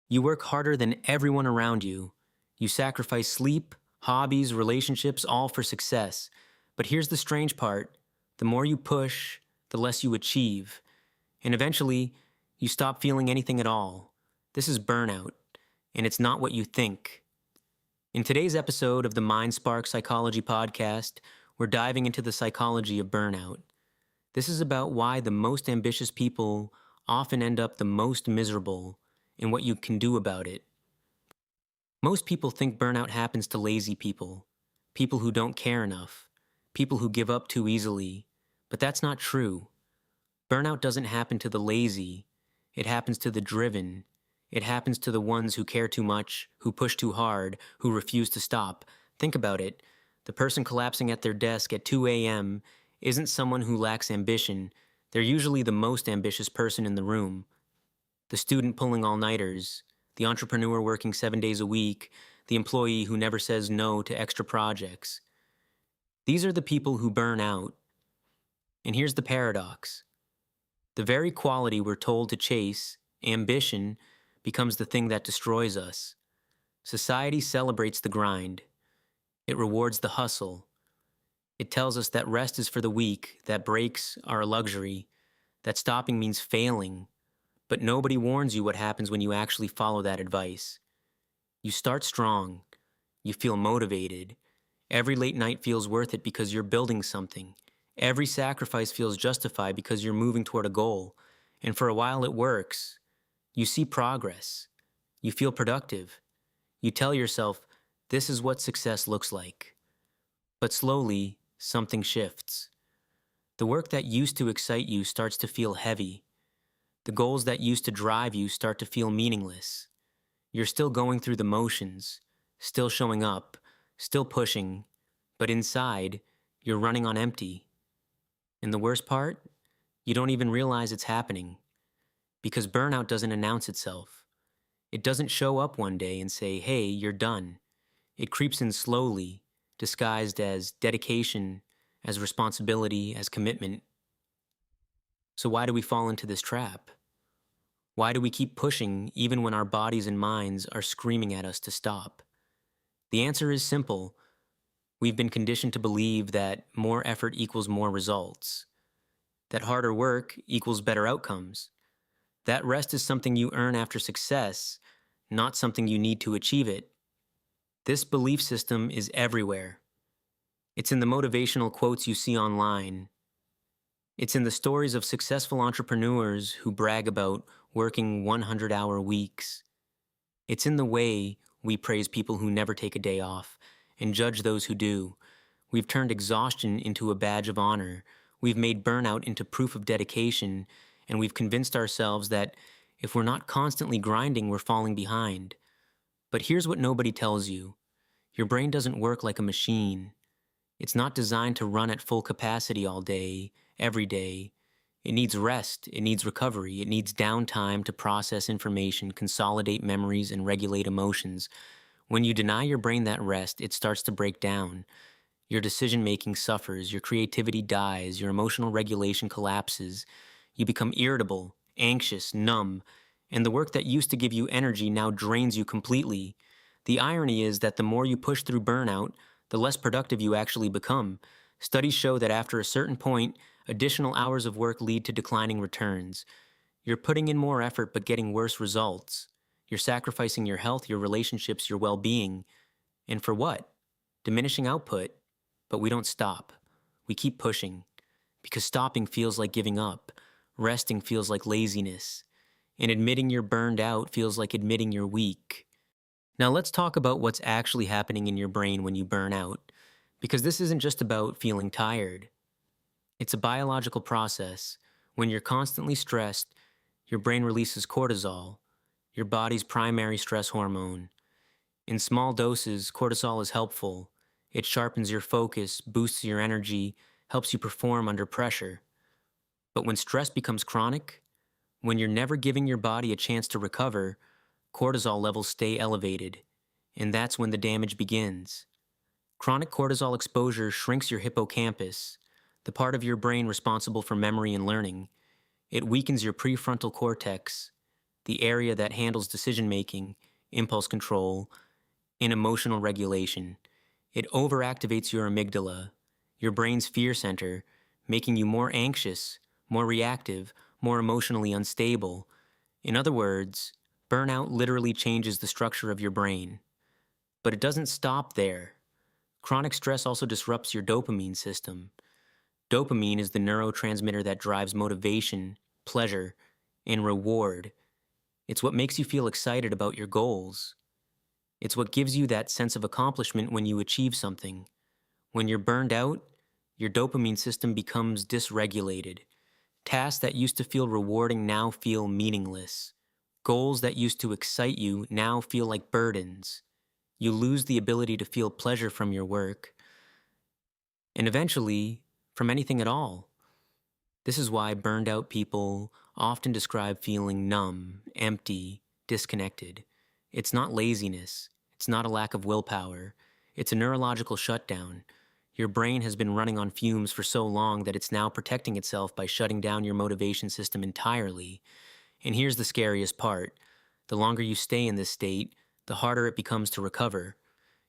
You work harder than everyone around you. You sacrifice sleep, hobbies, relationships, all for success. But here's the strange part. The more you push, the less you achieve. And eventually, you stop feeling anything at all. This is burnout, and it's not what you think. In today's episode of the MindSpark Psychology podcast, we're diving into the psychology of burnout. This is about why the most ambitious people often end up the most miserable and what you can do about it. Most people think burnout happens to lazy people, people who don't care enough, people who give up too easily, but that's not true. Burnout doesn't happen to the lazy, it happens to the driven. It happens to the ones who care too much, who push too hard, who refuse to stop. Think about it. The person collapsing at their desk at 2 a.m. isn't someone who lacks ambition. They're usually the most ambitious person in the room. The student pulling all-nighters, the entrepreneur working 7 days a week, the employee who never says no to extra projects. These are the people who burn out. And here's the paradox. The very quality we're told to chase, ambition, becomes the thing that destroys us. Society celebrates the grind. It rewards the hustle. It tells us that rest is for the weak, that breaks are a luxury, that stopping means failing. But nobody warns you what happens when you actually follow that advice. You start strong. You feel motivated. Every late night feels worth it because you're building something. Every sacrifice feels justified because you're moving toward a goal. And for a while it works. You see progress. You feel productive. You tell yourself, this is what success looks like. But slowly, something shifts. The work that used to excite you starts to feel heavy. The goals that used to drive you start to feel meaningless. You're still going through the motions, still showing up, still pushing, but inside, you're running on empty. And the worst part? You don't even realize it's happening. Because burnout doesn't announce itself. It doesn't show up one day and say, hey, you're done. It creeps in slowly, disguised as dedication, as responsibility, as commitment. So why do we fall into this trap? Why do we keep pushing even when our bodies and minds are screaming at us to stop? The answer is simple. We've been conditioned to believe that more effort equals more results, that harder work equals better outcomes. That rest is something you earn after success, not something you need to achieve it. This belief system is everywhere. It's in the motivational quotes you see online. It's in the stories of successful entrepreneurs who brag about working 100-hour weeks. It's in the way we praise people who never take a day off and judge those who do. We've turned exhaustion into a badge of honor. We've made burnout into proof of dedication. And we've convinced ourselves that if we're not constantly grinding, we're falling behind. But here's what nobody tells you. Your brain doesn't work like a machine. It's not designed to run at full capacity all day, every day. It needs rest, it needs recovery, it needs downtime to process information, consolidate memories, and regulate emotions. When you deny your brain that rest, it starts to break down. Your decision-making suffers, your creativity dies, your emotional regulation collapses. You become irritable, anxious, numb, and the work that used to give you energy now drains you completely. The irony is that the more you push through burnout, the less productive you actually become. Studies show that after a certain point, additional hours of work lead to declining returns. You're putting in more effort but getting worse results. You're sacrificing your health, your relationships, your well-being. And for what? Diminishing output. But we don't stop. We keep pushing. Because stopping feels like giving up. Resting feels like laziness, and admitting you're burned out feels like admitting you're weak. Now let's talk about what's actually happening in your brain when you burn out, because this isn't just about feeling tired. It's a biological process. When you're constantly stressed, your brain releases cortisol, your body's primary stress hormone. In small doses, cortisol is helpful. It sharpens your focus, boosts your energy, helps you perform under pressure. But when stress becomes chronic, when you're never giving your body a chance to recover, cortisol levels stay elevated, and that's when the damage begins. Chronic cortisol exposure shrinks your hippocampus, the part of your brain responsible for memory and learning. It weakens your prefrontal cortex, the area that handles decision making, impulse control, and emotional regulation. It overactivates your amygdala, your brain's fear center, making you more anxious, more reactive, more emotionally unstable. In other words, burnout literally changes the structure of your brain. But it doesn't stop there. Chronic stress also disrupts your dopamine system. Dopamine is the neurotransmitter that drives motivation, pleasure, and reward. It's what makes you feel excited about your goals. It's what gives you that sense of accomplishment when you achieve something. When you're burned out, your dopamine system becomes dysregulated. Tasks that used to feel rewarding now feel meaningless. Goals that used to excite you now feel like burdens. You lose the ability to feel pleasure from your work, and eventually, from anything at all. This is why burned out people often describe feeling numb, empty, disconnected. It's not laziness. It's not a lack of willpower. It's a neurological shutdown. Your brain has been running on fumes for so long that it's now protecting itself by shutting down your motivation system entirely. And here's the scariest part. The longer you stay in this state, the harder it becomes to recover.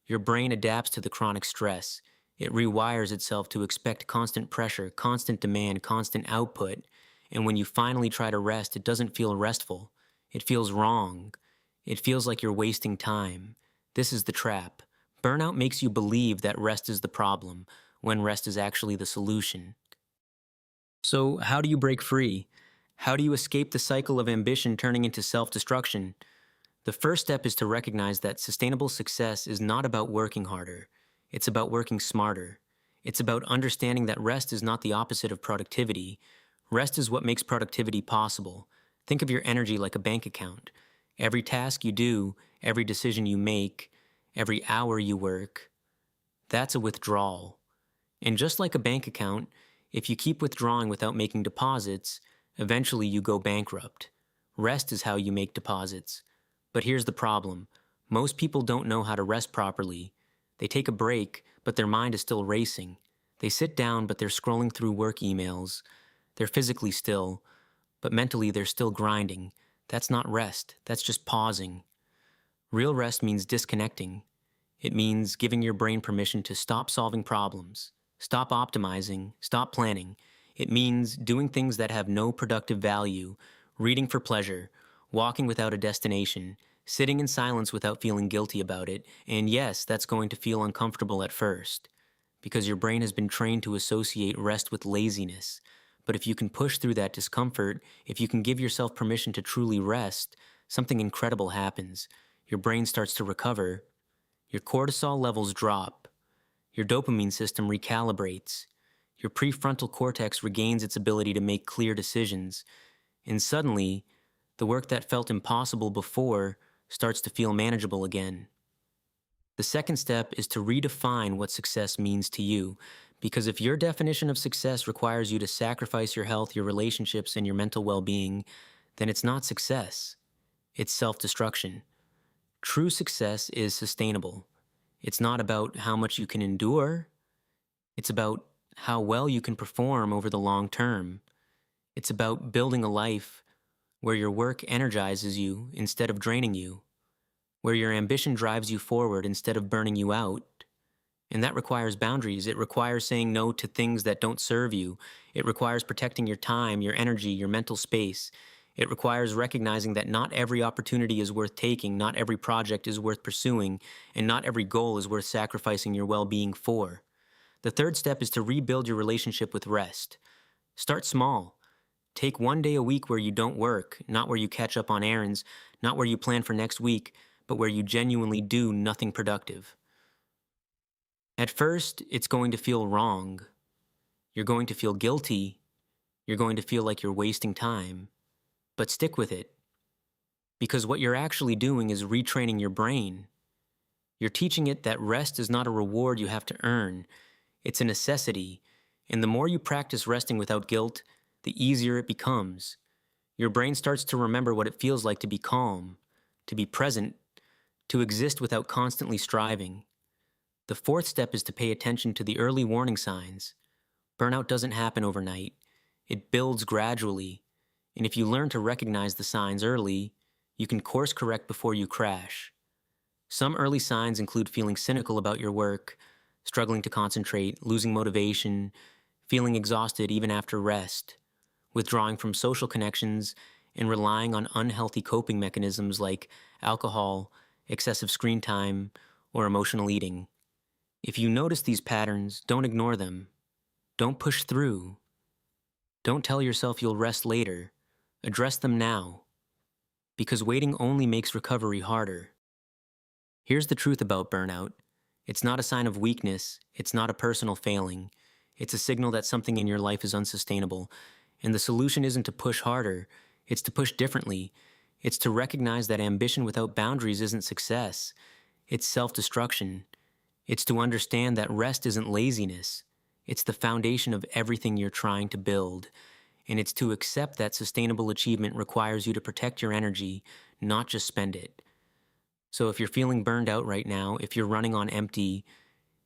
Your brain adapts to the chronic stress. It rewires itself to expect constant pressure, constant demand, constant output. And when you finally try to rest, it doesn't feel restful. It feels wrong. It feels like you're wasting time. This is the trap. Burnout makes you believe that rest is the problem, when rest is actually the solution. So, how do you break free? How do you escape the cycle of ambition turning into self-destruction? The first step is to recognize that sustainable success is not about working harder. It's about working smarter. It's about understanding that rest is not the opposite of productivity. Rest is what makes productivity possible. Think of your energy like a bank account. Every task you do, every decision you make, every hour you work, that's a withdrawal. And just like a bank account, if you keep withdrawing without making deposits, eventually you go bankrupt. Rest is how you make deposits. But here's the problem. Most people don't know how to rest properly. They take a break, but their mind is still racing. They sit down, but they're scrolling through work emails. They're physically still, but mentally they're still grinding. That's not rest. That's just pausing. Real rest means disconnecting. It means giving your brain permission to stop solving problems, stop optimizing, stop planning. It means doing things that have no productive value, reading for pleasure, walking without a destination, sitting in silence without feeling guilty about it. And yes, that's going to feel uncomfortable at first, because your brain has been trained to associate rest with laziness. But if you can push through that discomfort, if you can give yourself permission to truly rest, something incredible happens. Your brain starts to recover. Your cortisol levels drop. Your dopamine system recalibrates. Your prefrontal cortex regains its ability to make clear decisions. And suddenly, the work that felt impossible before starts to feel manageable again. The second step is to redefine what success means to you. Because if your definition of success requires you to sacrifice your health, your relationships, and your mental well-being, then it's not success. It's self-destruction. True success is sustainable. It's not about how much you can endure. It's about how well you can perform over the long term. It's about building a life where your work energizes you instead of draining you, where your ambition drives you forward instead of burning you out. And that requires boundaries. It requires saying no to things that don't serve you. It requires protecting your time, your energy, your mental space. It requires recognizing that not every opportunity is worth taking, not every project is worth pursuing, and not every goal is worth sacrificing your well-being for. The third step is to rebuild your relationship with rest. Start small. Take one day a week where you don't work, not where you catch up on errands, not where you plan for next week, but where you genuinely do nothing productive. At first, it's going to feel wrong. You're going to feel guilty. You're going to feel like you're wasting time. But stick with it. Because what you're actually doing is retraining your brain. You're teaching it that rest is not a reward you have to earn. It's a necessity. And the more you practice resting without guilt, the easier it becomes. Your brain starts to remember what it feels like to be calm, to be present, to exist without constantly striving. The fourth step is to pay attention to the early warning signs. Burnout doesn't happen overnight. It builds gradually. And if you learn to recognize the signs early, You can course correct before you crash. Some early signs include feeling cynical about your work, struggling to concentrate, losing motivation, feeling exhausted even after rest, withdrawing from social connections, and relying on unhealthy coping mechanisms like alcohol, excessive screen time, or emotional eating. If you notice these patterns, don't ignore them. Don't push through. Don't tell yourself you'll rest later. Address them now, because waiting only makes recovery harder. Here's the truth about burnout. It's not a sign of weakness, it's not a personal failing. It's a signal that something in your life is unsustainable. And the solution isn't to push harder, it's to push differently. It's to recognize that ambition without boundaries isn't success. It's self-destruction. It's to understand that rest isn't laziness. It's the foundation of everything you're trying to build. And it's to accept that sustainable achievement requires you to protect your energy, not just spend it. So if you're feeling burned out right now, if you're running on empty,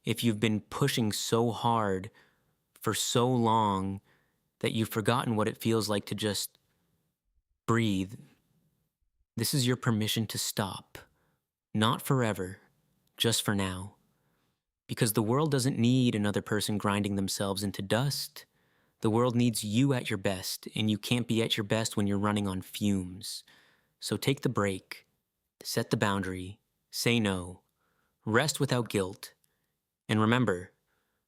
if you've been pushing so hard for so long that you've forgotten what it feels like to just breathe, this is your permission to stop. Not forever, just for now. Because the world doesn't need another person grinding themselves into dust. The world needs you at your best, and you can't be at your best when you're running on fumes. So take the break, set the boundary, say no, rest without guilt. And remember,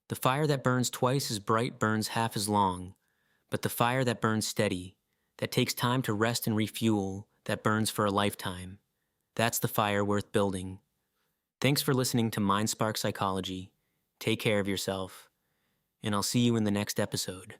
the fire that burns twice as bright burns half as long, but the fire that burns steady, that takes time to rest and refuel, that burns for a lifetime, that's the fire worth building. Thanks for listening to MindSpark Psychology. Take care of yourself, and I'll see you in the next episode.